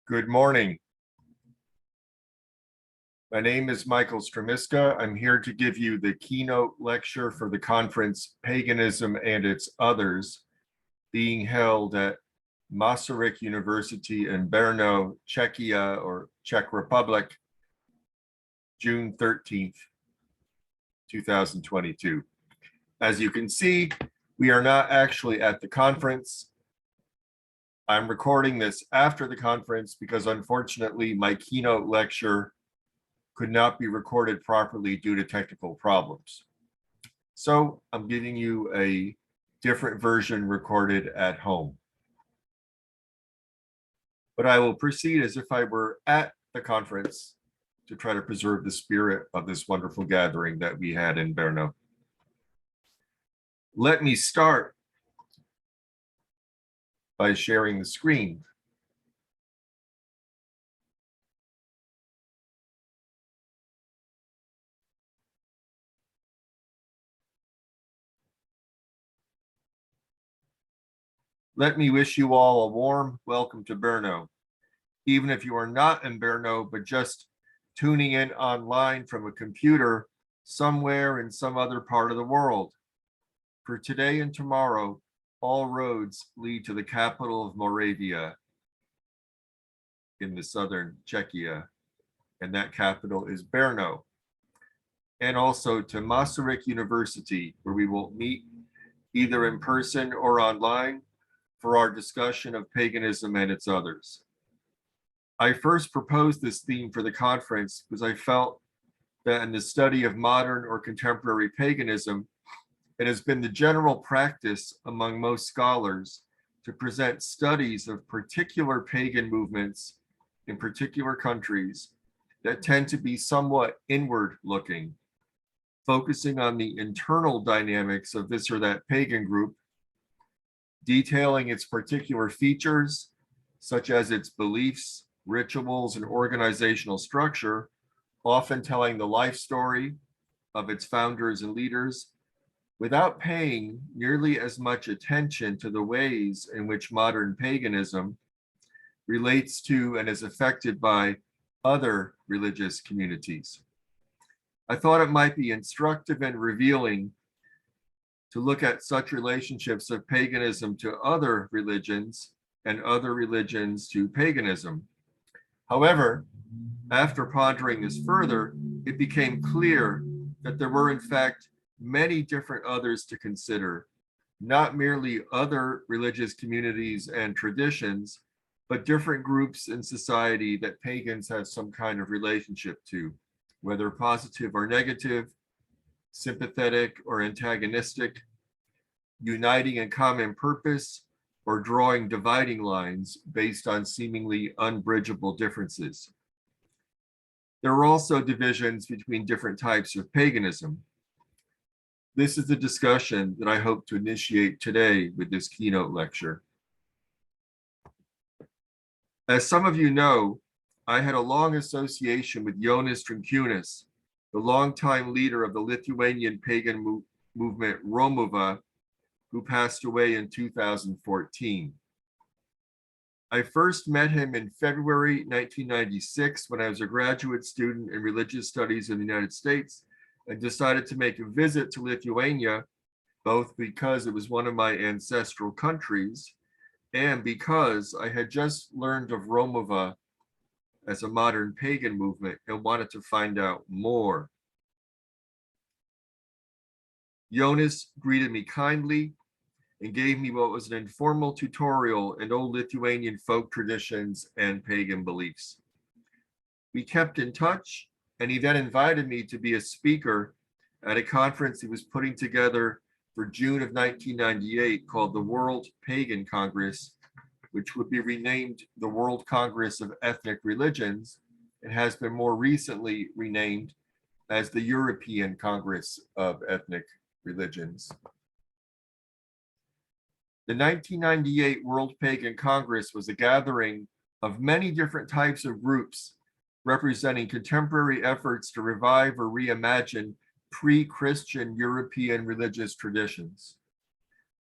Good morning. My name is Michael Strmiska. I'm here to give you the keynote lecture for the conference Paganism and Its Others, being held at Masaryk University in Brno, Czechia, or Czech Republic, June 13th, 2022. As you can see, we are not actually at the conference. I'm recording this after the conference because unfortunately my keynote lecture could not be recorded properly due to technical problems. So I'm giving you a different version recorded at home. But I will proceed as if I were at the conference to try to preserve the spirit of this wonderful gathering that we had in Brno. Let me start by sharing the screen. Let me wish you all a warm welcome to Brno. Even if you are not in Brno, but just tuning in online from a computer somewhere in some other part of the world. For today and tomorrow, all roads lead to the capital of Moravia in the southern Czechia, and that capital is Brno. And also to Masaryk University, where we will meet either in person or online for our discussion of paganism and its others. I first proposed this theme for the conference because I felt that in the study of modern or contemporary paganism, it has been the general practice among most scholars to present studies of particular pagan movements in particular countries that tend to be somewhat inward looking, focusing on the internal dynamics of this or that pagan group, detailing its particular features, such as its beliefs, rituals, and organizational structure, often telling the life story of its founders and leaders, without paying nearly as much attention to the ways in which modern paganism relates to and is affected by other religious communities. I thought it might be instructive and revealing to look at such relationships of paganism to other religions and other religions to paganism. However, after pondering this further, it became clear that there were in fact many different others to consider, not merely other religious communities and traditions, but different groups in society that pagans have some kind of relationship to, whether positive or negative, sympathetic or antagonistic, uniting in common purpose, or drawing dividing lines based on seemingly unbridgeable differences. There are also divisions between different types of paganism. This is the discussion that I hope to initiate today with this keynote lecture. As some of you know, I had a long association with Jonas Trinkiūnas, the longtime leader of the Lithuanian pagan movement Romuva, who passed away in 2014. I first met him in February 1996 when I was a graduate student in religious studies in the United States and decided to make a visit to Lithuania, both because it was one of my ancestral countries and because I had just learned of Romuva as a modern pagan movement and wanted to find out more. Jonas greeted me kindly and gave me what was an informal tutorial in old Lithuanian folk traditions and pagan beliefs. We kept in touch, and he then invited me to be a speaker at a conference he was putting together for June of 1998 called the World Pagan Congress, which would be renamed the World Congress of Ethnic Religions and has been more recently renamed as the European Congress of Ethnic Religions. The 1998 World Pagan Congress was a gathering of many different types of groups representing contemporary efforts to revive or reimagine pre-Christian European religious traditions,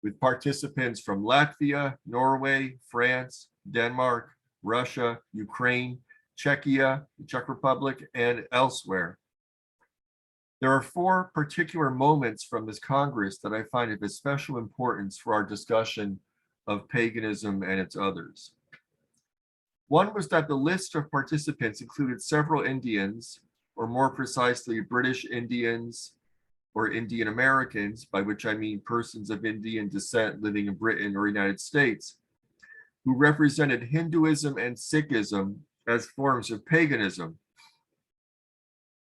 with participants from Latvia, Norway, France, Denmark, Russia, Ukraine, Czechia, the Czech Republic, and elsewhere. There are four particular moments from this Congress that I find of special importance for our discussion of paganism and its others. One was that the list of participants included several Indians, or more precisely, British Indians or Indian Americans, by which I mean persons of Indian descent living in Britain or United States, who represented Hinduism and Sikhism as forms of paganism,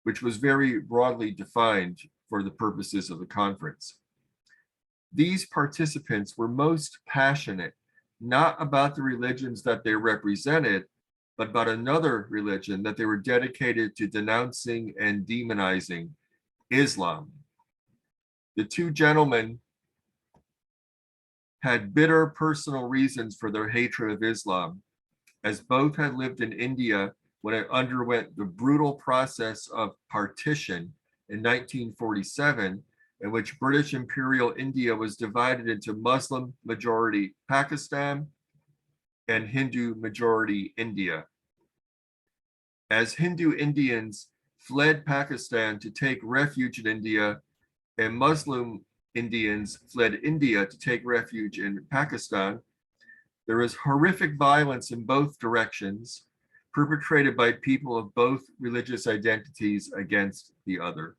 which was very broadly defined for the purposes of the conference. These participants were most passionate, not about the religions that they represented, but about another religion that they were dedicated to denouncing and demonizing, Islam. The two gentlemen had bitter personal reasons for their hatred of Islam, as both had lived in India when it underwent the brutal process of partition in 1947, in which British Imperial India was divided into Muslim majority Pakistan and Hindu majority India. As Hindu Indians fled Pakistan to take refuge in India, and Muslim Indians fled India to take refuge in Pakistan, there was horrific violence in both directions, perpetrated by people of both religious identities against the other.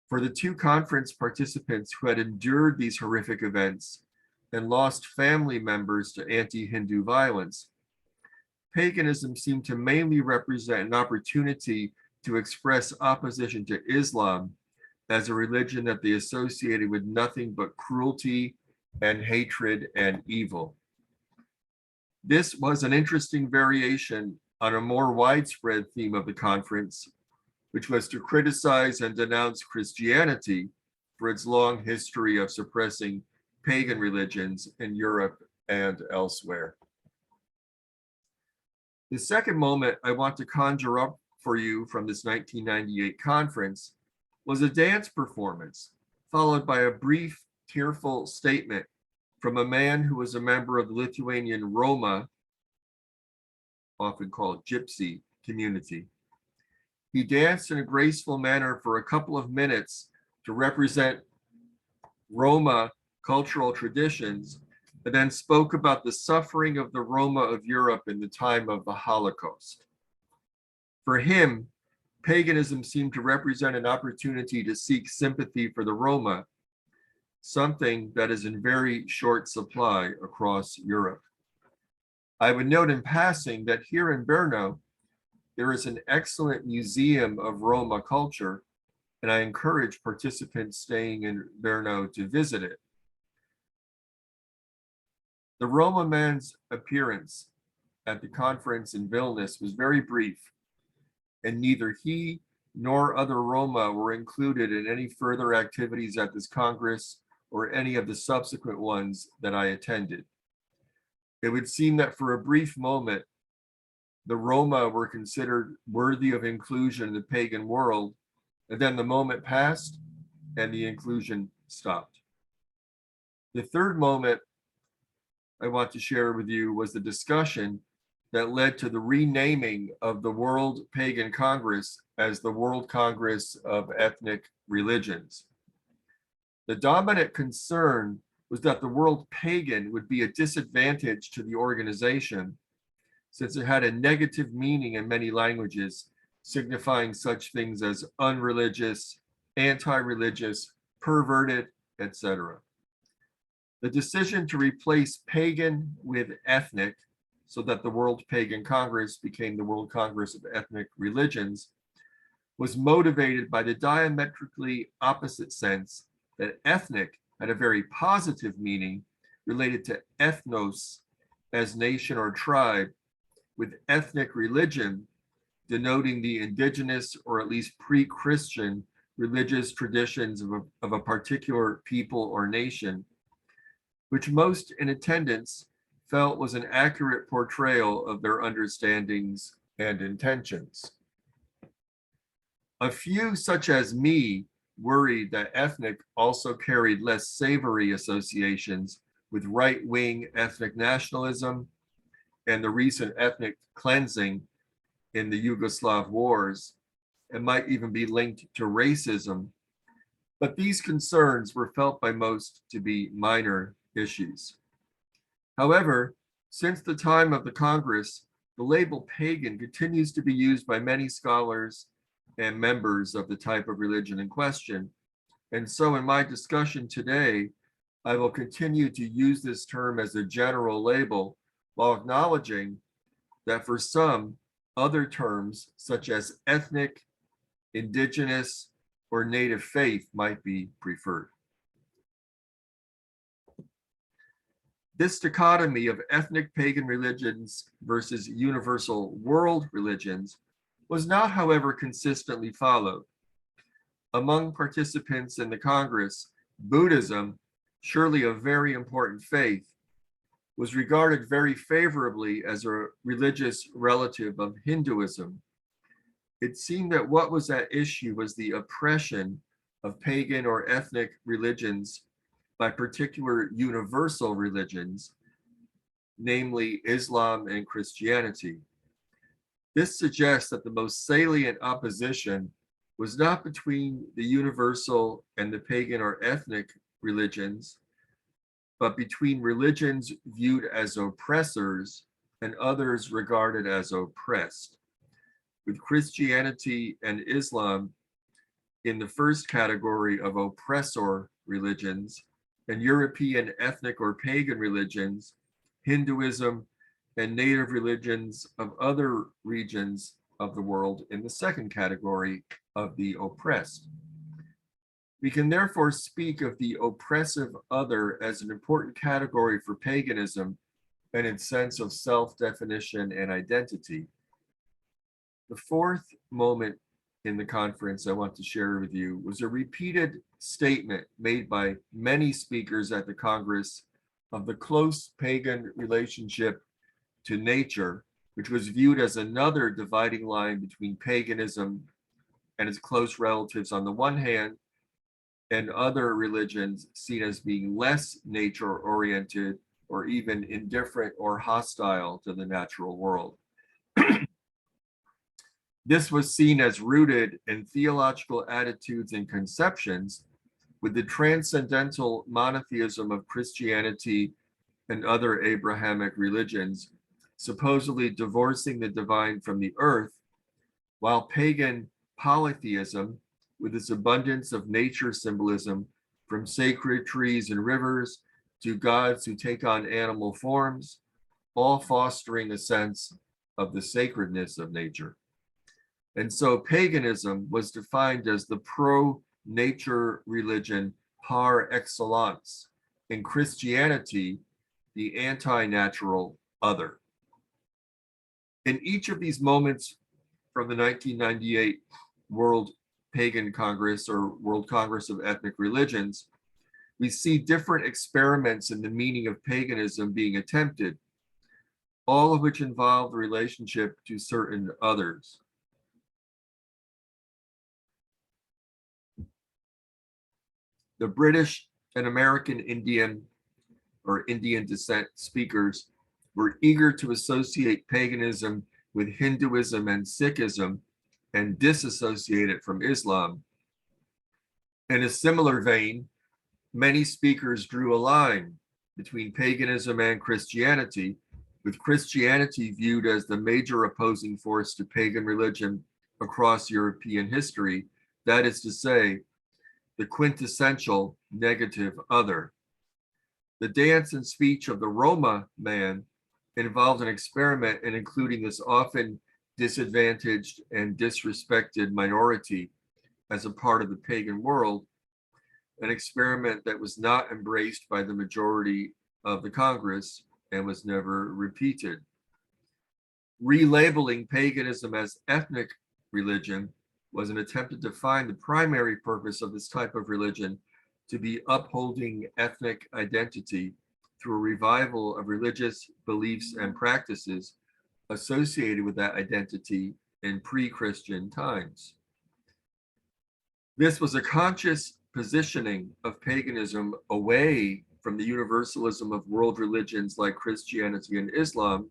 For the two conference participants who had endured these horrific events and lost family members to anti-Hindu violence, paganism seemed to mainly represent an opportunity to express opposition to Islam as a religion that they associated with nothing but cruelty and hatred and evil. This was an interesting variation on a more widespread theme of the conference, which was to criticize and denounce Christianity for its long history of suppressing pagan religions in Europe and elsewhere. The second moment I want to conjure up for you from this 1998 conference was a dance performance, followed by a brief, tearful statement from a man who was a member of the Lithuanian Roma, often called Gypsy, community. He danced in a graceful manner for a couple of minutes to represent Roma cultural traditions, and then spoke about the suffering of the Roma of Europe in the time of the Holocaust. For him, paganism seemed to represent an opportunity to seek sympathy for the Roma, something that is in very short supply across Europe. I would note in passing that here in Brno, there is an excellent museum of Roma culture, and I encourage participants staying in Brno to visit it. The Roma man's appearance at the conference in Vilnius was very brief, and neither he nor other Roma were included in any further activities at this Congress or any of the subsequent ones that I attended. It would seem that for a brief moment, the Roma were considered worthy of inclusion in the pagan world, and then the moment passed and the inclusion stopped. The third moment I want to share with you was the discussion that led to the renaming of the World Pagan Congress as the World Congress of Ethnic Religions. The dominant concern was that the World Pagan would be a disadvantage to the organization, since it had a negative meaning in many languages, signifying such things as unreligious, anti-religious, perverted, etc. The decision to replace pagan with ethnic, so that the World Pagan Congress became the World Congress of Ethnic Religions, was motivated by the diametrically opposite sense that ethnic had a very positive meaning related to ethnos as nation or tribe, with ethnic religion denoting the indigenous or at least pre-Christian religious traditions of a particular people or nation, which most in attendance felt was an accurate portrayal of their understandings and intentions. A few, such as me, worried that ethnic also carried less savory associations with right-wing ethnic nationalism and the recent ethnic cleansing in the Yugoslav wars, and might even be linked to racism. But these concerns were felt by most to be minor issues. However, since the time of the Congress, the label pagan continues to be used by many scholars and members of the type of religion in question. And so in my discussion today, I will continue to use this term as a general label while acknowledging that for some, other terms such as ethnic, indigenous, or native faith might be preferred. This dichotomy of ethnic pagan religions versus universal world religions was not, however, consistently followed. Among participants in the Congress, Buddhism, surely a very important faith, was regarded very favorably as a religious relative of Hinduism. It seemed that what was at issue was the oppression of pagan or ethnic religions by particular universal religions, namely Islam and Christianity. This suggests that the most salient opposition was not between the universal and the pagan or ethnic religions, but between religions viewed as oppressors and others regarded as oppressed, with Christianity and Islam in the first category of oppressor religions, and European ethnic or pagan religions, Hinduism, and native religions of other regions of the world in the second category of the oppressed. We can therefore speak of the oppressive other as an important category for paganism and its sense of self-definition and identity. The fourth moment in the conference I want to share with you was a repeated statement made by many speakers at the Congress of the close pagan relationship to nature, which was viewed as another dividing line between paganism and its close relatives on the one hand, and other religions seen as being less nature-oriented or even indifferent or hostile to the natural world. This was seen as rooted in theological attitudes and conceptions, with the transcendental monotheism of Christianity and other Abrahamic religions supposedly divorcing the divine from the earth, while pagan polytheism, with its abundance of nature symbolism, from sacred trees and rivers to gods who take on animal forms, all fostering a sense of the sacredness of nature. And so paganism was defined as the pro-nature religion par excellence, and Christianity, the anti-natural other. In each of these moments from the 1998 World Pagan Congress or World Congress of Ethnic Religions, we see different experiments in the meaning of paganism being attempted, all of which involve the relationship to certain others. The British and American Indian or Indian descent speakers were eager to associate paganism with Hinduism and Sikhism and disassociate it from Islam. In a similar vein, many speakers drew a line between paganism and Christianity, with Christianity viewed as the major opposing force to pagan religion across European history, that is to say, the quintessential negative other. The dance and speech of the Roma man involved an experiment in including this often disadvantaged and disrespected minority as a part of the pagan world, an experiment that was not embraced by the majority of the Congress and was never repeated. Relabeling paganism as ethnic religion was an attempt to define the primary purpose of this type of religion to be upholding ethnic identity through a revival of religious beliefs and practices associated with that identity in pre-Christian times. This was a conscious positioning of paganism away from the universalism of world religions like Christianity and Islam,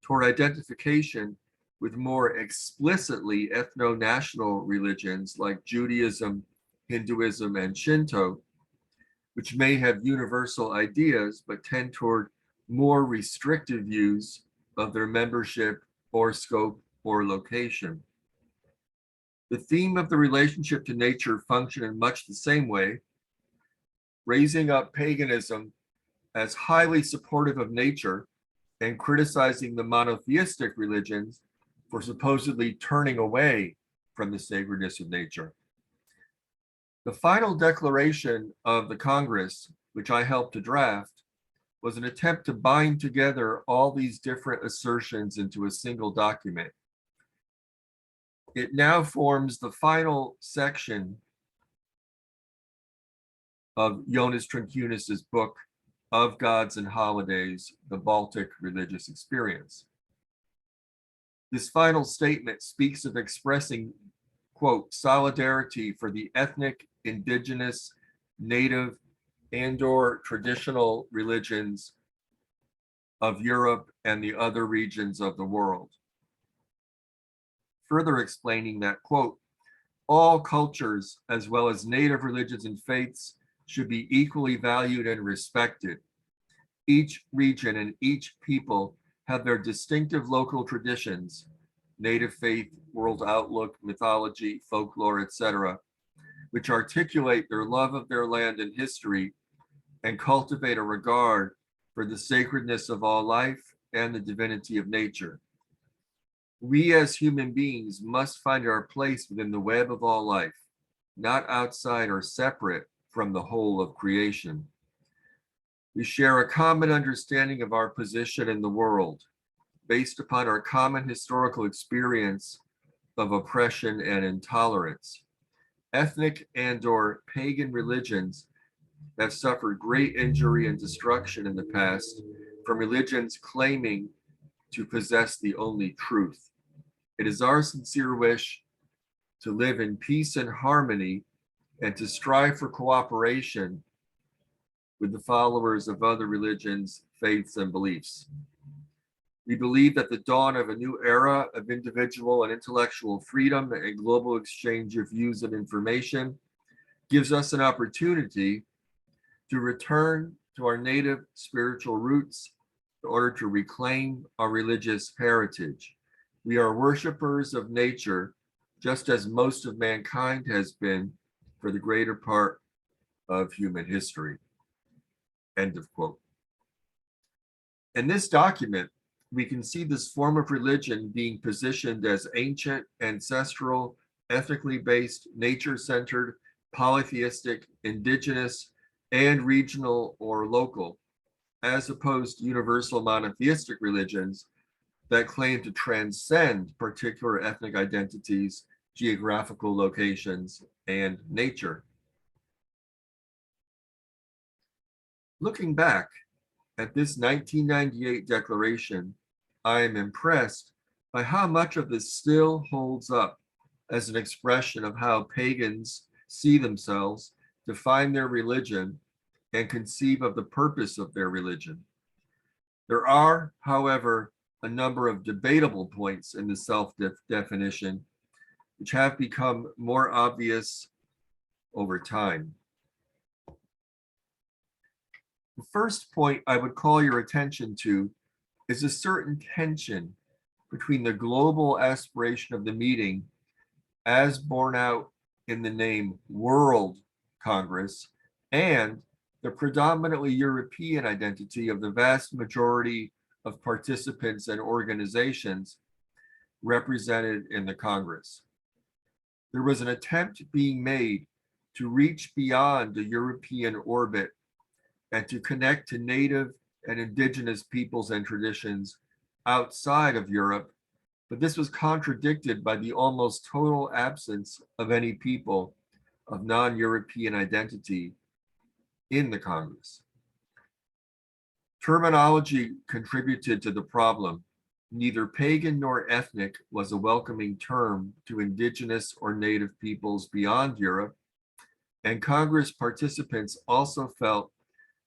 toward identification with more explicitly ethno-national religions like Judaism, Hinduism, and Shinto, which may have universal ideas but tend toward more restrictive views of their membership or scope or location. The theme of the relationship to nature functioned in much the same way, raising up paganism as highly supportive of nature and criticizing the monotheistic religions for supposedly turning away from the sacredness of nature. The final declaration of the Congress, which I helped to draft, was an attempt to bind together all these different assertions into a single document. It now forms the final section of Jonas Trinkunis's book, Of Gods and Holidays, the Baltic Religious Experience. This final statement speaks of expressing, quote, solidarity for the ethnic, indigenous, native, and/or traditional religions of Europe and the other regions of the world. Further explaining that, quote, all cultures, as well as native religions and faiths, should be equally valued and respected. Each region and each people have their distinctive local traditions, native faith, world outlook, mythology, folklore, etc., which articulate their love of their land and history and cultivate a regard for the sacredness of all life and the divinity of nature. We as human beings must find our place within the web of all life, not outside or separate from the whole of creation. We share a common understanding of our position in the world, based upon our common historical experience of oppression and intolerance. Ethnic and/or pagan religions have suffered great injury and destruction in the past from religions claiming to possess the only truth. It is our sincere wish to live in peace and harmony and to strive for cooperation with the followers of other religions, faiths, and beliefs. We believe that the dawn of a new era of individual and intellectual freedom and global exchange of views and information gives us an opportunity to return to our native spiritual roots in order to reclaim our religious heritage. We are worshipers of nature, just as most of mankind has been for the greater part of human history. End of quote. In this document, we can see this form of religion being positioned as ancient, ancestral, ethnically based, nature-centered, polytheistic, indigenous, and regional or local, as opposed to universal monotheistic religions that claim to transcend particular ethnic identities, geographical locations, and nature. Looking back at this 1998 declaration, I am impressed by how much of this still holds up as an expression of how pagans see themselves, define their religion, and conceive of the purpose of their religion. There are, however, a number of debatable points in the self-definition, which have become more obvious over time. The first point I would call your attention to is a certain tension between the global aspiration of the meeting, as borne out in the name World Congress, and the predominantly European identity of the vast majority of participants and organizations represented in the Congress. There was an attempt being made to reach beyond the European orbit and to connect to native and indigenous peoples and traditions outside of Europe, but this was contradicted by the almost total absence of any people of non-European identity in the Congress. Terminology contributed to the problem. Neither pagan nor ethnic was a welcoming term to indigenous or native peoples beyond Europe, and Congress participants also felt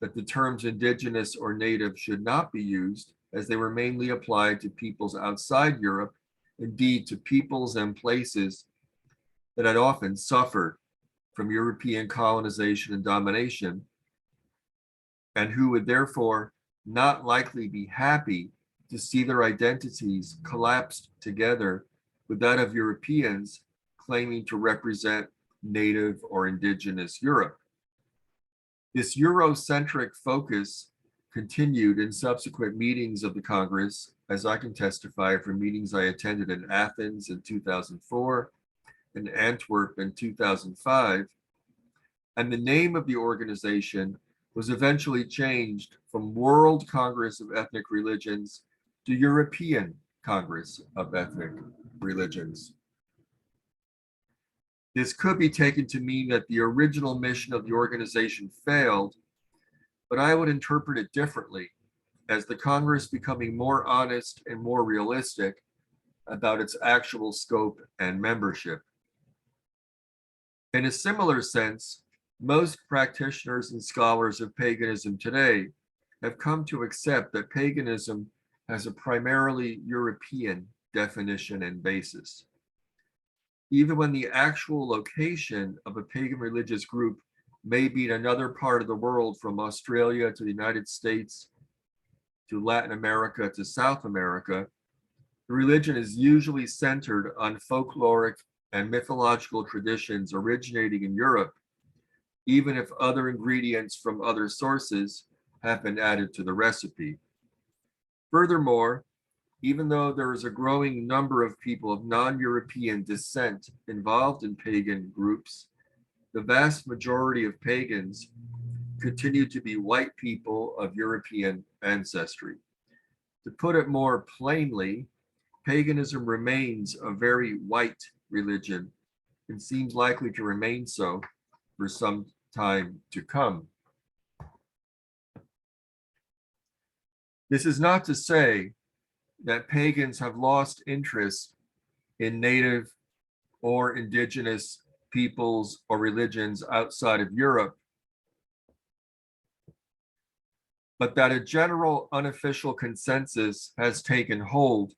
that the terms indigenous or native should not be used as they were mainly applied to peoples outside Europe, indeed to peoples and places that had often suffered from European colonization and domination, and who would therefore not likely be happy to see their identities collapsed together with that of Europeans claiming to represent native or indigenous Europe. This Eurocentric focus continued in subsequent meetings of the Congress, as I can testify from meetings I attended in Athens in 2004 and Antwerp in 2005, and the name of the organization was eventually changed from World Congress of Ethnic Religions to European Congress of Ethnic Religions. This could be taken to mean that the original mission of the organization failed, but I would interpret it differently, as the Congress becoming more honest and more realistic about its actual scope and membership. In a similar sense, most practitioners and scholars of paganism today have come to accept that paganism has a primarily European definition and basis. Even when the actual location of a pagan religious group may be in another part of the world, from Australia to the United States to Latin America to South America, the religion is usually centered on folkloric and mythological traditions originating in Europe, even if other ingredients from other sources have been added to the recipe. Furthermore, even though there is a growing number of people of non-European descent involved in pagan groups, the vast majority of pagans continue to be white people of European ancestry. To put it more plainly, paganism remains a very white religion and seems likely to remain so for some time to come. This is not to say that pagans have lost interest in native or indigenous peoples or religions outside of Europe, but that a general unofficial consensus has taken hold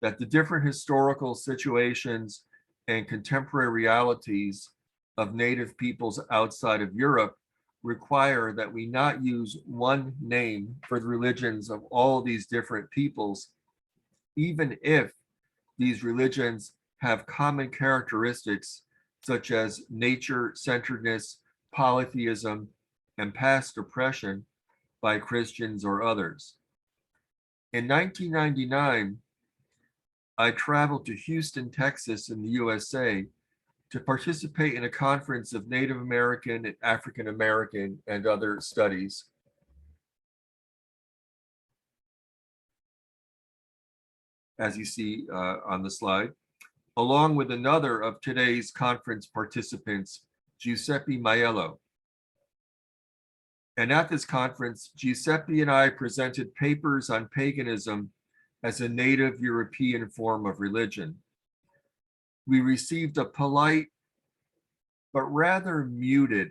that the different historical situations and contemporary realities of native peoples outside of Europe require that we not use one name for the religions of all these different peoples, even if these religions have common characteristics such as nature-centeredness, polytheism, and past oppression by Christians or others. In 1999, I traveled to Houston, Texas in the USA to participate in a conference of Native American and African American and other studies. As you see on the slide, along with another of today's conference participants, Giuseppe Maiello. And at this conference, Giuseppe and I presented papers on paganism as a native European form of religion. We received a polite but rather muted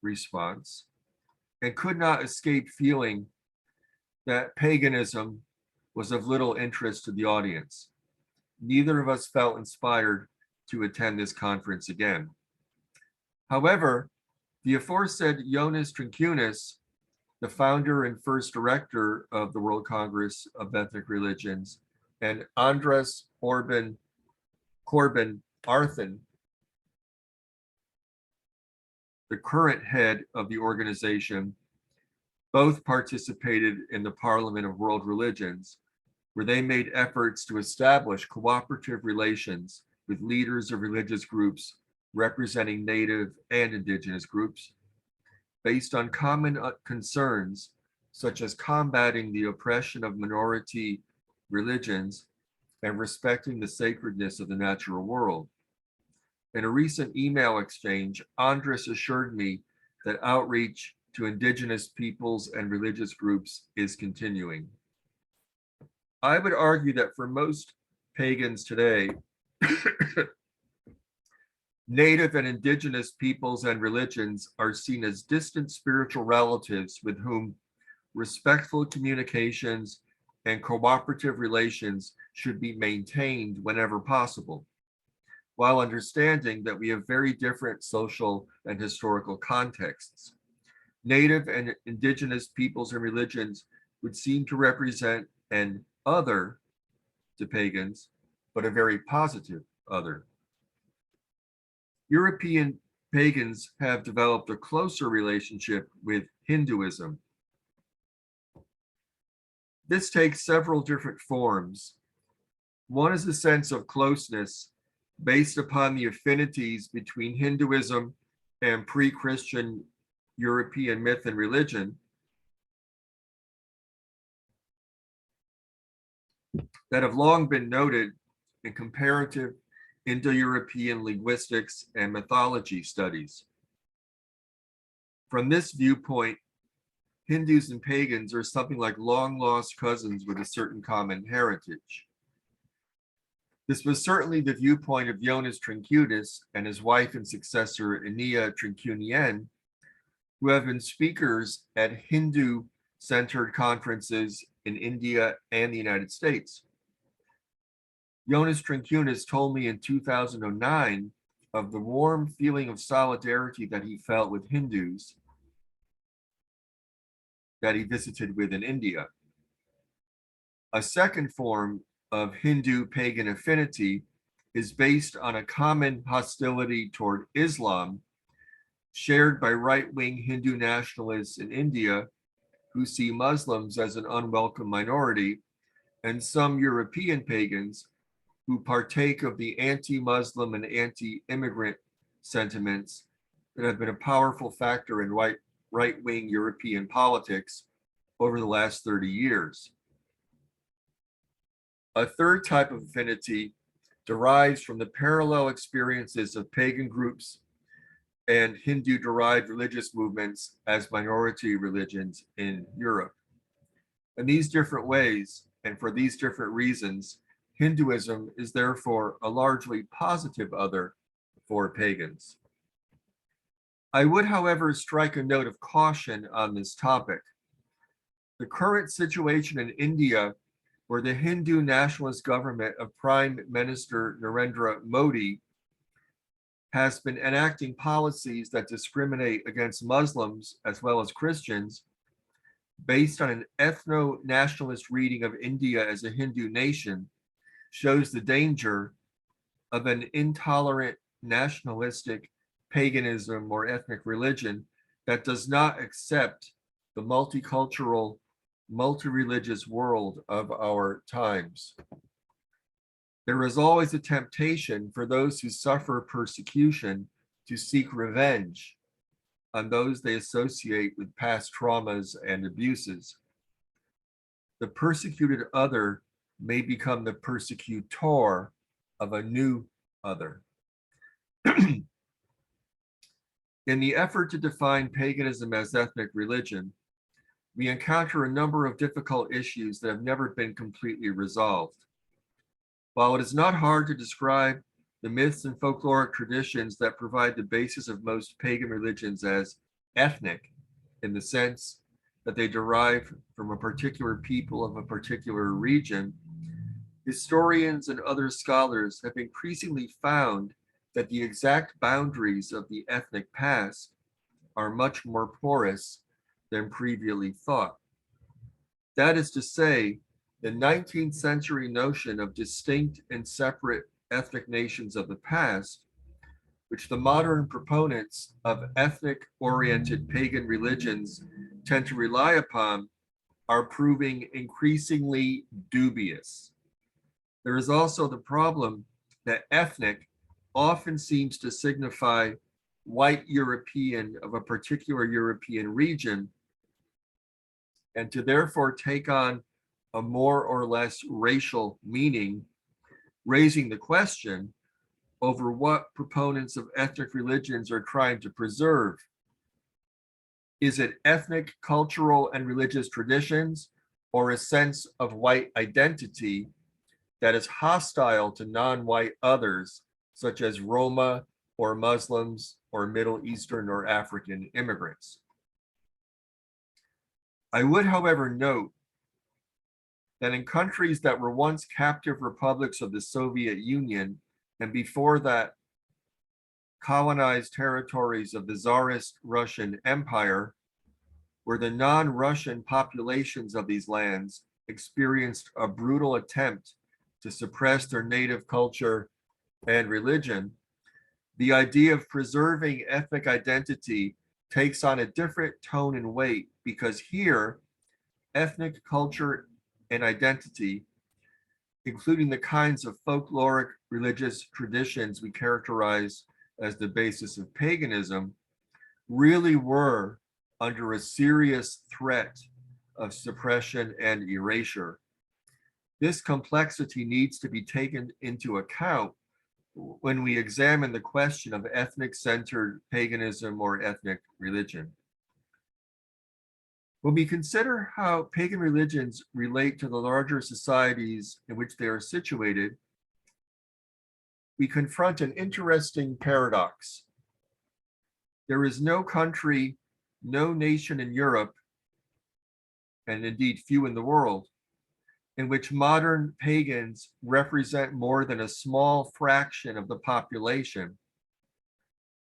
response and could not escape feeling that paganism was of little interest to the audience. Neither of us felt inspired to attend this conference again. However, the aforesaid Jonas Trinkunis, the founder and first director of the World Congress of Ethnic Religions, and Andres Corbin Arthen, the current head of the organization, both participated in the Parliament of World Religions, where they made efforts to establish cooperative relations with leaders of religious groups representing native and indigenous groups, based on common concerns such as combating the oppression of minority religions and respecting the sacredness of the natural world. In a recent email exchange, Andres assured me that outreach to indigenous peoples and religious groups is continuing. I would argue that for most pagans today, native and indigenous peoples and religions are seen as distant spiritual relatives with whom respectful communications and cooperative relations should be maintained whenever possible, while understanding that we have very different social and historical contexts. Native and indigenous peoples and religions would seem to represent an other to pagans, but a very positive other. European pagans have developed a closer relationship with Hinduism. This takes several different forms. One is a sense of closeness based upon the affinities between Hinduism and pre-Christian European myth and religion that have long been noted in comparative Indo-European linguistics and mythology studies. From this viewpoint, Hindus and pagans are something like long-lost cousins with a certain common heritage. This was certainly the viewpoint of Jonas Trincutis and his wife and successor Enia Trincunien, who have been speakers at Hindu-centered conferences in India and the United States. Jonas Trincutis told me in 2009 of the warm feeling of solidarity that he felt with Hindus that he visited with in India. A second form of Hindu-pagan affinity is based on a common hostility toward Islam, shared by right-wing Hindu nationalists in India who see Muslims as an unwelcome minority, and some European pagans who partake of the anti-Muslim and anti-immigrant sentiments that have been a powerful factor in right-wing European politics over the last 30 years. A third type of affinity derives from the parallel experiences of pagan groups and Hindu-derived religious movements as minority religions in Europe. In these different ways, and for these different reasons, Hinduism is therefore a largely positive other for pagans. I would, however, strike a note of caution on this topic. The current situation in India, where the Hindu nationalist government of Prime Minister Narendra Modi has been enacting policies that discriminate against Muslims as well as Christians, based on an ethno-nationalist reading of India as a Hindu nation, shows the danger of an intolerant nationalistic paganism or ethnic religion that does not accept the multicultural, multi-religious world of our times. There is always a temptation for those who suffer persecution to seek revenge on those they associate with past traumas and abuses. The persecuted other may become the persecutor of a new other. In the effort to define paganism as ethnic religion, we encounter a number of difficult issues that have never been completely resolved. While it is not hard to describe the myths and folkloric traditions that provide the basis of most pagan religions as ethnic, in the sense that they derive from a particular people of a particular region, historians and other scholars have increasingly found that the exact boundaries of the ethnic past are much more porous than previously thought. That is to say, the 19th century notion of distinct and separate ethnic nations of the past, which the modern proponents of ethnic-oriented pagan religions tend to rely upon, are proving increasingly dubious. There is also the problem that ethnic often seems to signify white European of a particular European region, and to therefore take on a more or less racial meaning, raising the question over what proponents of ethnic religions are trying to preserve. Is it ethnic, cultural, and religious traditions, or a sense of white identity that is hostile to non-white others, such as Roma or Muslims or Middle Eastern or African immigrants? I would, however, note that in countries that were once captive republics of the Soviet Union, and before that colonized territories of the Tsarist Russian Empire, where the non-Russian populations of these lands experienced a brutal attempt to suppress their native culture and religion, the idea of preserving ethnic identity takes on a different tone and weight, because here, ethnic culture and identity, including the kinds of folkloric religious traditions we characterize as the basis of paganism, really were under a serious threat of suppression and erasure. This complexity needs to be taken into account when we examine the question of ethnic-centered paganism or ethnic religion. When we consider how pagan religions relate to the larger societies in which they are situated, we confront an interesting paradox. There is no country, no nation in Europe, and indeed few in the world, in which modern pagans represent more than a small fraction of the population.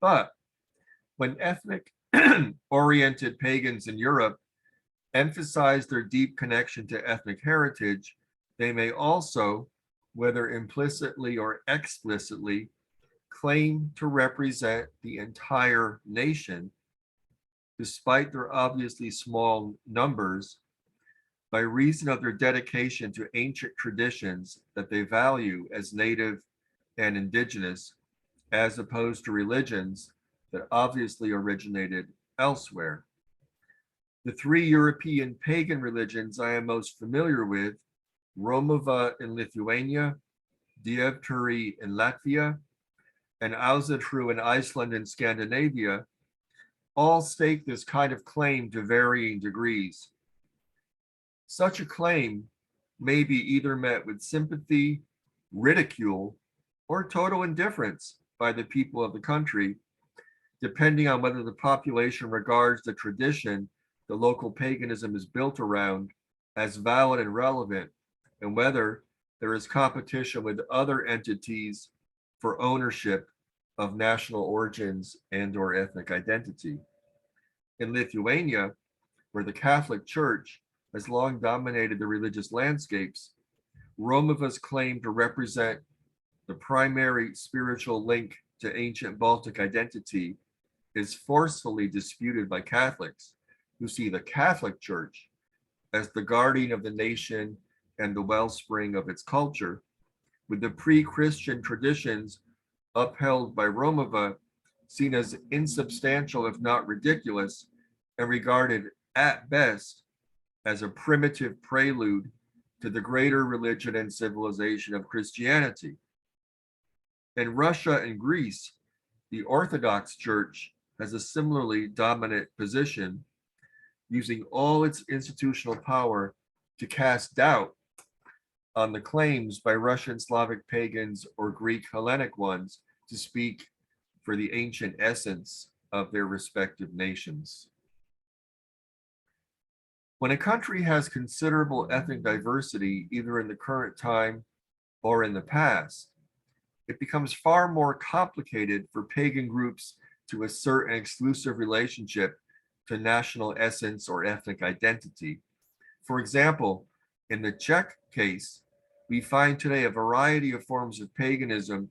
But when ethnic-oriented pagans in Europe emphasize their deep connection to ethnic heritage, they may also, whether implicitly or explicitly, claim to represent the entire nation, despite their obviously small numbers, by reason of their dedication to ancient traditions that they value as native and indigenous, as opposed to religions that obviously originated elsewhere. The three European pagan religions I am most familiar with, Romova in Lithuania, Dievturi in Latvia, and Ausatru in Iceland and Scandinavia, all stake this kind of claim to varying degrees. Such a claim may be either met with sympathy, ridicule, or total indifference by the people of the country, depending on whether the population regards the tradition the local paganism is built around as valid and relevant, and whether there is competition with other entities for ownership of national origins and/or ethnic identity. In Lithuania, where the Catholic Church has long dominated the religious landscapes, Romova's claim to represent the primary spiritual link to ancient Baltic identity is forcefully disputed by Catholics, who see the Catholic Church as the guardian of the nation and the wellspring of its culture, with the pre-Christian traditions upheld by Romova seen as insubstantial, if not ridiculous, and regarded at best as a primitive prelude to the greater religion and civilization of Christianity. In Russia and Greece, the Orthodox Church has a similarly dominant position, using all its institutional power to cast doubt on the claims by Russian Slavic pagans or Greek Hellenic ones to speak for the ancient essence of their respective nations. When a country has considerable ethnic diversity, either in the current time or in the past, it becomes far more complicated for pagan groups to assert an exclusive relationship to national essence or ethnic identity. For example, in the Czech case, we find today a variety of forms of paganism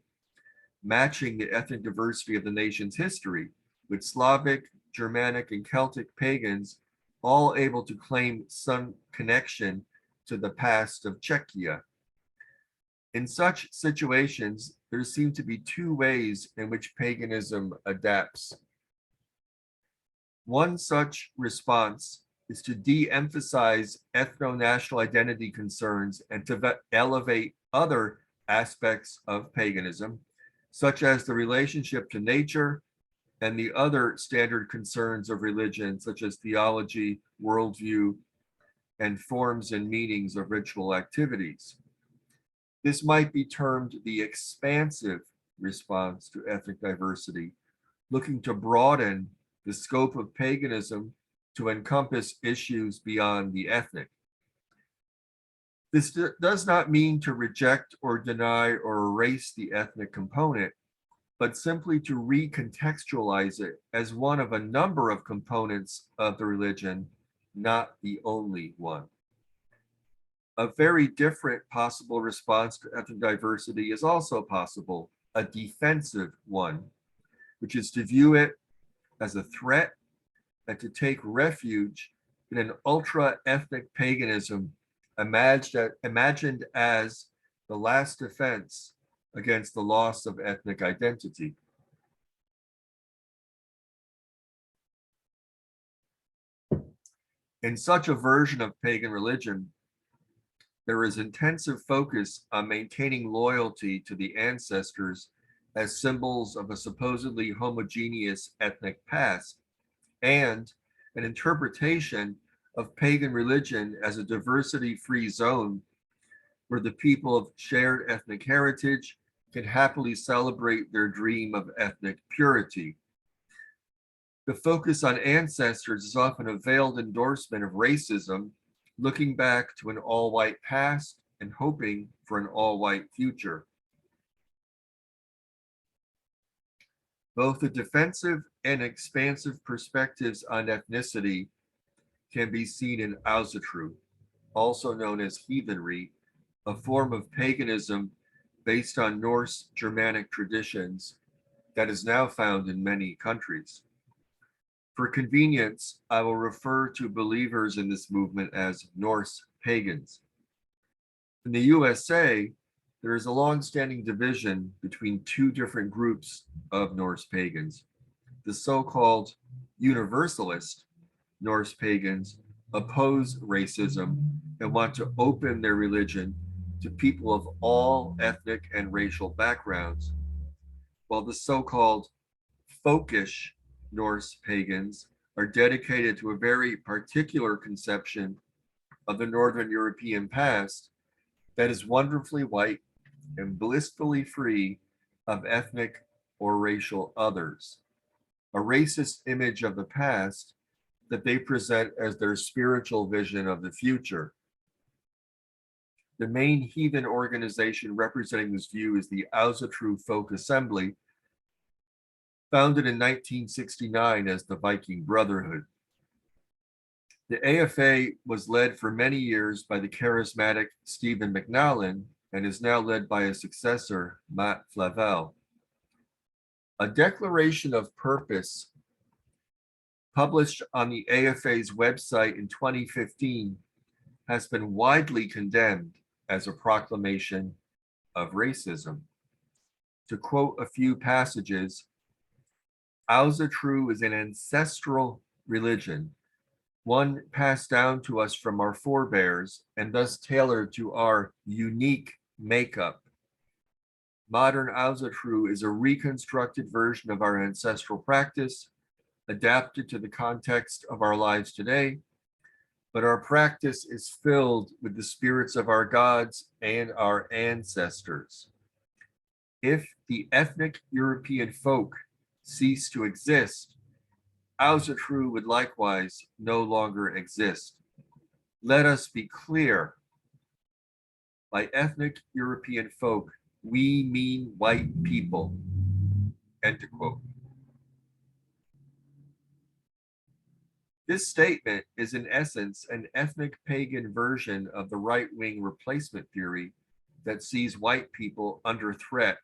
matching the ethnic diversity of the nation's history, with Slavic, Germanic, and Celtic pagans all able to claim some connection to the past of Czechia. In such situations, there seem to be two ways in which paganism adapts. One such response is to de-emphasize ethno-national identity concerns and to elevate other aspects of paganism, such as the relationship to nature and the other standard concerns of religion, such as theology, worldview, and forms and meanings of ritual activities. This might be termed the expansive response to ethnic diversity, looking to broaden the scope of paganism to encompass issues beyond the ethnic. This does not mean to reject or deny or erase the ethnic component, but simply to recontextualize it as one of a number of components of the religion, not the only one. A very different possible response to ethnic diversity is also possible, a defensive one, which is to view it as a threat and to take refuge in an ultra-ethnic paganism imagined as the last defense against the loss of ethnic identity. In such a version of pagan religion, there is intensive focus on maintaining loyalty to the ancestors as symbols of a supposedly homogeneous ethnic past, and an interpretation of pagan religion as a diversity-free zone where the people of shared ethnic heritage can happily celebrate their dream of ethnic purity. The focus on ancestors is often a veiled endorsement of racism, looking back to an all-white past and hoping for an all-white future. Both the defensive and expansive perspectives on ethnicity can be seen in Ausatru, also known as heathenry, a form of paganism based on Norse Germanic traditions that is now found in many countries. For convenience, I will refer to believers in this movement as Norse Pagans. In the USA, there is a long-standing division between two different groups of Norse Pagans. The so-called Universalist Norse Pagans oppose racism and want to open their religion to people of all ethnic and racial backgrounds, while the so-called folkish Norse Pagans are dedicated to a very particular conception of the Northern European past that is wonderfully white and blissfully free of ethnic or racial others, a racist image of the past that they present as their spiritual vision of the future. The main heathen organization representing this view is the Ausatru Folk Assembly, founded in 1969 as the Viking Brotherhood. The AFA was led for many years by the charismatic Stephen McNallen and is now led by a successor, Matt Flavel. A declaration of purpose published on the AFA's website in 2015 has been widely condemned as a proclamation of racism. To quote a few passages, Ausatru is an ancestral religion, one passed down to us from our forebears and thus tailored to our unique makeup. Modern Ausatru is a reconstructed version of our ancestral practice, adapted to the context of our lives today, but our practice is filled with the spirits of our gods and our ancestors. If the ethnic European folk cease to exist, Ausatru would likewise no longer exist. Let us be clear. By ethnic European folk, we mean white people. End quote. This statement is in essence an ethnic pagan version of the right-wing replacement theory that sees white people under threat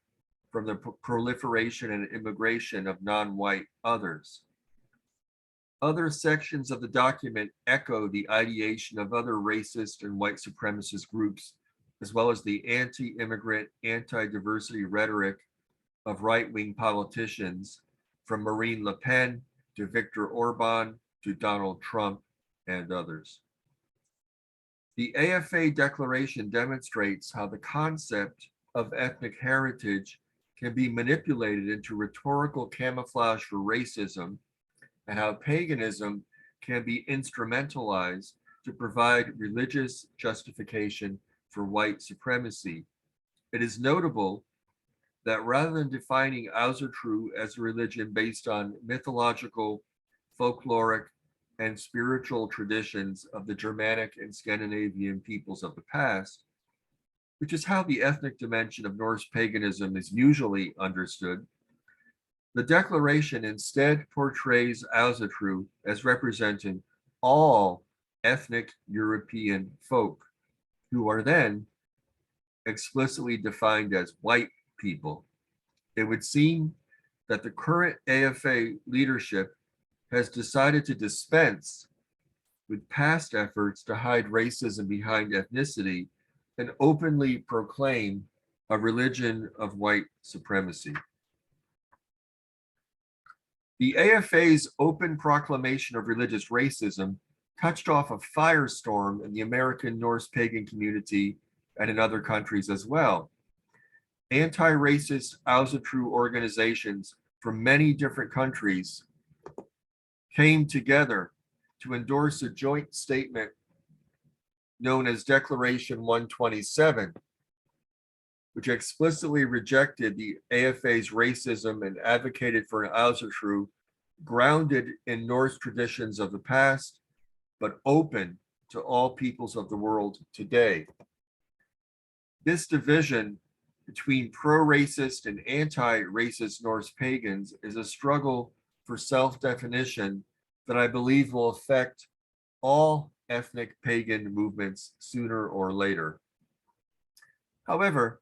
from the proliferation and immigration of non-white others. Other sections of the document echo the ideation of other racist and white supremacist groups, as well as the anti-immigrant, anti-diversity rhetoric of right-wing politicians, from Marine Le Pen to Viktor Orban to Donald Trump and others. The AFA declaration demonstrates how the concept of ethnic heritage can be manipulated into rhetorical camouflage for racism, and how paganism can be instrumentalized to provide religious justification for white supremacy. It is notable that rather than defining Ausatru as a religion based on mythological, folkloric, and spiritual traditions of the Germanic and Scandinavian peoples of the past, which is how the ethnic dimension of Norse paganism is usually understood, the declaration instead portrays Ásatrú as representing all ethnic European folk, who are then explicitly defined as white people. It would seem that the current AFA leadership has decided to dispense with past efforts to hide racism behind ethnicity and openly proclaim a religion of white supremacy. The AFA's open proclamation of religious racism touched off a firestorm in the American Norse pagan community and in other countries as well. Anti-racist Ásatrú organizations from many different countries came together to endorse a joint statement known as Declaration 127, which explicitly rejected the AFA's racism and advocated for an Ásatrú grounded in Norse traditions of the past, but open to all peoples of the world today. This division between pro-racist and anti-racist Norse pagans is a struggle for self-definition that I believe will affect all ethnic pagan movements sooner or later. However,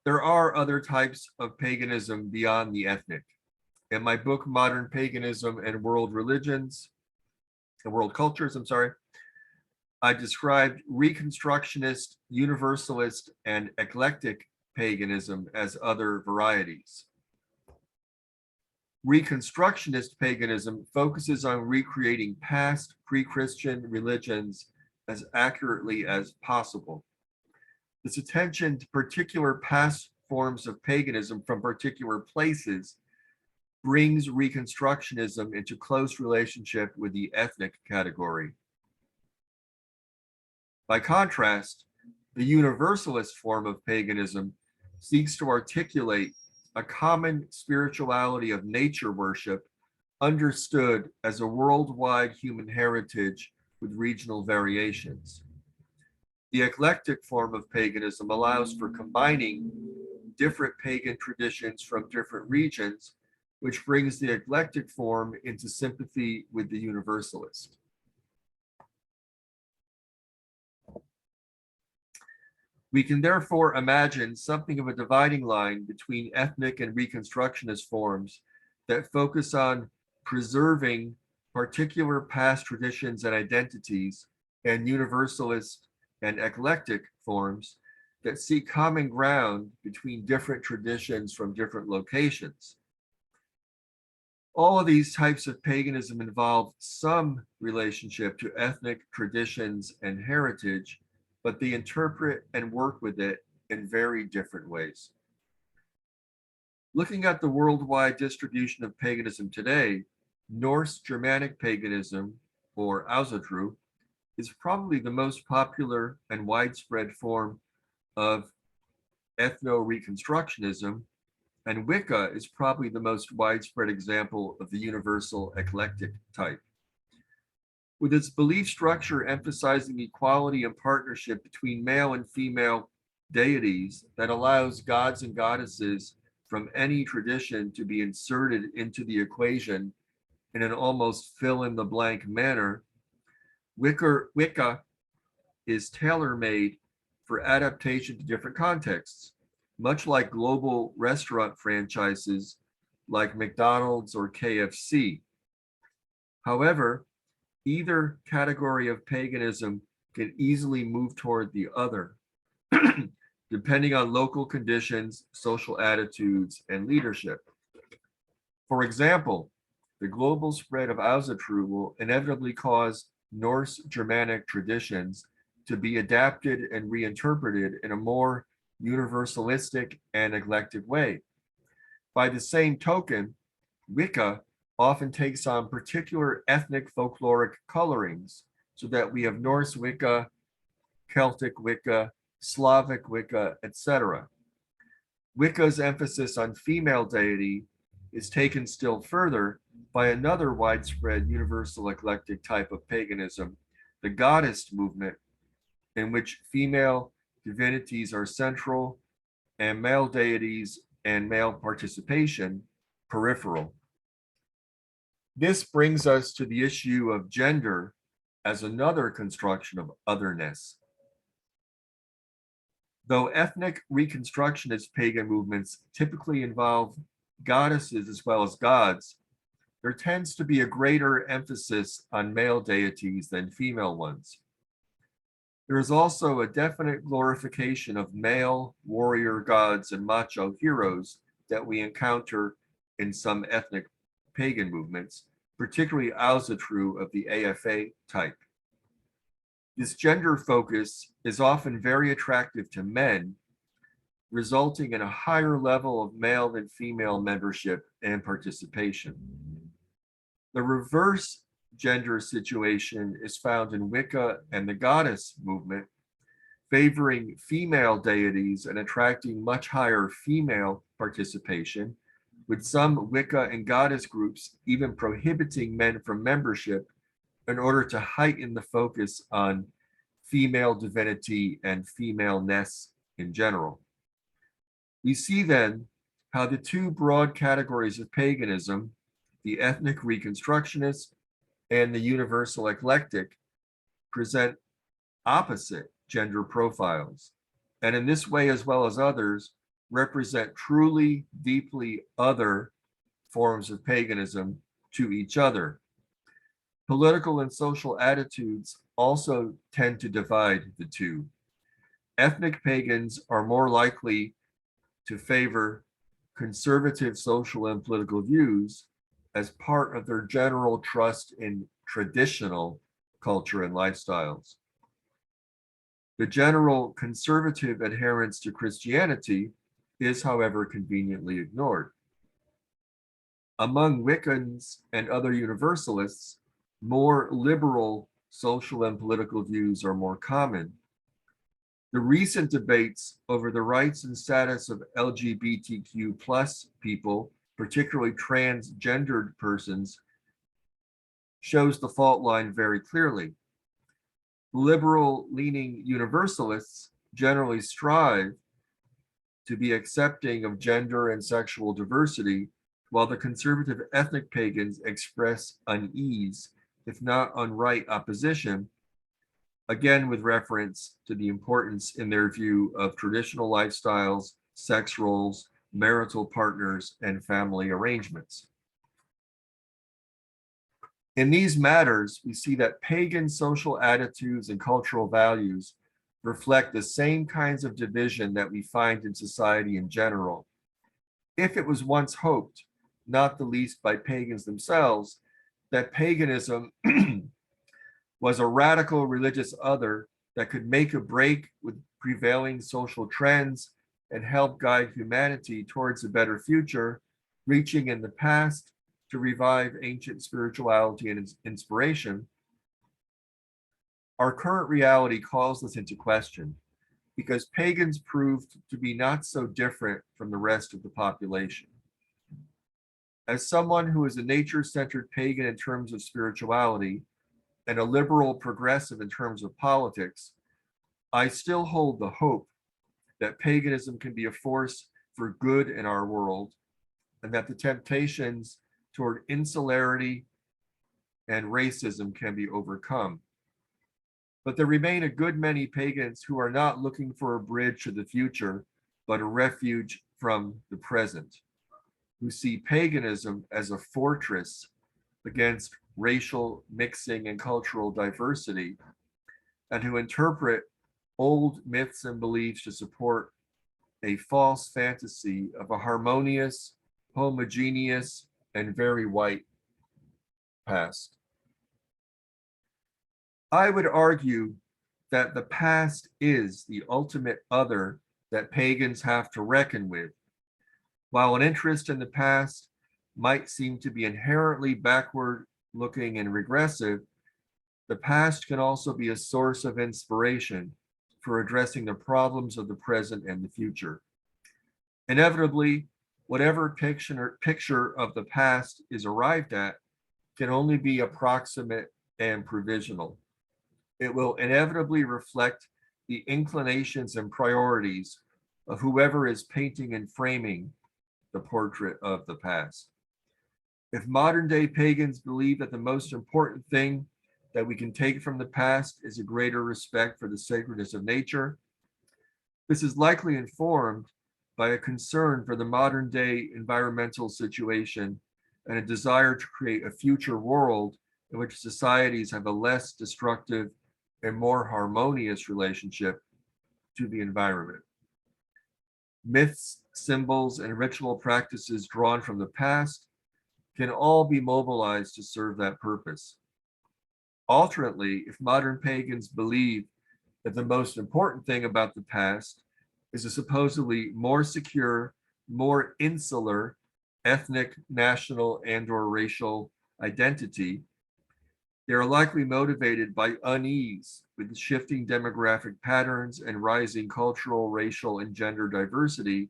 there are other types of paganism beyond the ethnic. In my book, Modern Paganism and World Religions, and World Cultures, I described Reconstructionist, Universalist, and Eclectic paganism as other varieties. Reconstructionist paganism focuses on recreating past pre-Christian religions as accurately as possible. This attention to particular past forms of paganism from particular places brings Reconstructionism into close relationship with the ethnic category. By contrast, the Universalist form of paganism seeks to articulate a common spirituality of nature worship understood as a worldwide human heritage with regional variations. The eclectic form of paganism allows for combining different pagan traditions from different regions, which brings the eclectic form into sympathy with the Universalist. We can therefore imagine something of a dividing line between ethnic and Reconstructionist forms that focus on preserving particular past traditions and identities, and Universalist and eclectic forms that seek common ground between different traditions from different locations. All of these types of paganism involve some relationship to ethnic traditions and heritage, but they interpret and work with it in very different ways. Looking at the worldwide distribution of paganism today, Norse Germanic paganism, or Ásatrú, is probably the most popular and widespread form of ethno-reconstructionism, and Wicca is probably the most widespread example of the universal eclectic type. With its belief structure emphasizing equality and partnership between male and female deities that allows gods and goddesses from any tradition to be inserted into the equation in an almost fill-in-the-blank manner, Wicca is tailor-made for adaptation to different contexts, much like global restaurant franchises like McDonald's or KFC. However, either category of paganism can easily move toward the other, depending on local conditions, social attitudes, and leadership. For example, the global spread of Ásatrú will inevitably cause Norse Germanic traditions to be adapted and reinterpreted in a more universalistic and eclectic way. By the same token, Wicca often takes on particular ethnic folkloric colorings, so that we have Norse Wicca, Celtic Wicca, Slavic Wicca, etc. Wicca's emphasis on female deity is taken still further by another widespread universal eclectic type of paganism, the goddess movement, in which female divinities are central and male deities and male participation peripheral. This brings us to the issue of gender as another construction of otherness. Though ethnic reconstructionist pagan movements typically involve goddesses as well as gods, there tends to be a greater emphasis on male deities than female ones. There is also a definite glorification of male warrior gods and macho heroes that we encounter in some ethnic pagan movements, particularly Ausatru of the AFA type. This gender focus is often very attractive to men, resulting in a higher level of male than female membership and participation. The reverse gender situation is found in Wicca and the goddess movement, favoring female deities and attracting much higher female participation, with some Wicca and goddess groups even prohibiting men from membership in order to heighten the focus on female divinity and femaleness in general. We see then how the two broad categories of paganism, the ethnic reconstructionist and the universal eclectic, present opposite gender profiles, and in this way, as well as others, represent truly deeply other forms of paganism to each other. Political and social attitudes also tend to divide the two. Ethnic pagans are more likely to favor conservative social and political views as part of their general trust in traditional culture and lifestyles. The general conservative adherence to Christianity is, however, conveniently ignored. Among Wiccans and other Universalists, more liberal social and political views are more common. The recent debates over the rights and status of LGBTQ plus people, particularly transgendered persons, shows the fault line very clearly. Liberal-leaning Universalists generally strive to be accepting of gender and sexual diversity, while the conservative ethnic pagans express unease, if not outright opposition, again with reference to the importance in their view of traditional lifestyles, sex roles, marital partners, and family arrangements. In these matters, we see that pagan social attitudes and cultural values reflect the same kinds of division that we find in society in general. If it was once hoped, not the least by pagans themselves, that paganism was a radical religious other that could make a break with prevailing social trends and help guide humanity towards a better future, reaching in the past to revive ancient spirituality and inspiration, our current reality calls this into question because pagans proved to be not so different from the rest of the population. As someone who is a nature-centered pagan in terms of spirituality and a liberal progressive in terms of politics, I still hold the hope that paganism can be a force for good in our world, and that the temptations toward insularity and racism can be overcome. But there remain a good many pagans who are not looking for a bridge to the future, but a refuge from the present, who see paganism as a fortress against racial mixing and cultural diversity, and who interpret old myths and beliefs to support a false fantasy of a harmonious, homogeneous, and very white past. I would argue that the past is the ultimate other that pagans have to reckon with. While an interest in the past might seem to be inherently backward-looking and regressive, the past can also be a source of inspiration for addressing the problems of the present and the future. Inevitably, whatever picture of the past is arrived at can only be approximate and provisional. It will inevitably reflect the inclinations and priorities of whoever is painting and framing the portrait of the past. If modern day pagans believe that the most important thing that we can take from the past is a greater respect for the sacredness of nature, this is likely informed by a concern for the modern day environmental situation and a desire to create a future world in which societies have a less destructive and more harmonious relationship to the environment. Myths, symbols, and ritual practices drawn from the past can all be mobilized to serve that purpose. Alternately, if modern pagans believe that the most important thing about the past is a supposedly more secure, more insular ethnic, national, and/or racial identity, they are likely motivated by unease with shifting demographic patterns and rising cultural, racial, and gender diversity,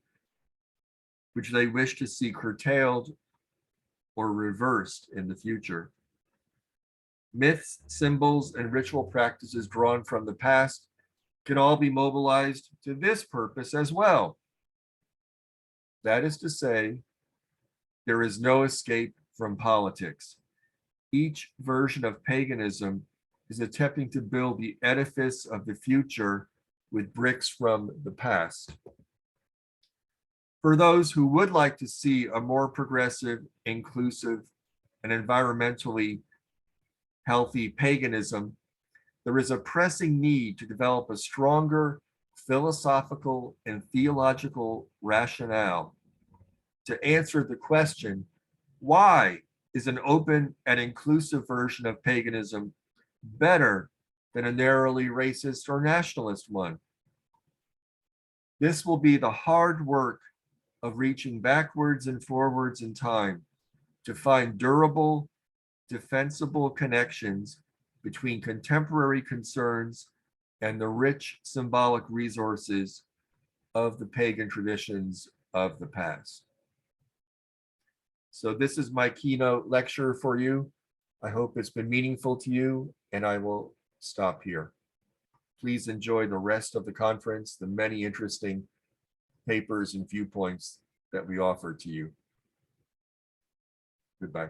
which they wish to see curtailed or reversed in the future. Myths, symbols, and ritual practices drawn from the past can all be mobilized to this purpose as well. That is to say, there is no escape from politics. Each version of paganism is attempting to build the edifice of the future with bricks from the past. For those who would like to see a more progressive, inclusive, and environmentally healthy paganism, there is a pressing need to develop a stronger philosophical and theological rationale to answer the question, why is an open and inclusive version of paganism better than a narrowly racist or nationalist one? This will be the hard work of reaching backwards and forwards in time to find durable, defensible connections between contemporary concerns and the rich symbolic resources of the pagan traditions of the past. So this is my keynote lecture for you. I hope it's been meaningful to you, and I will stop here. Please enjoy the rest of the conference, the many interesting papers and viewpoints that we offer to you. Goodbye.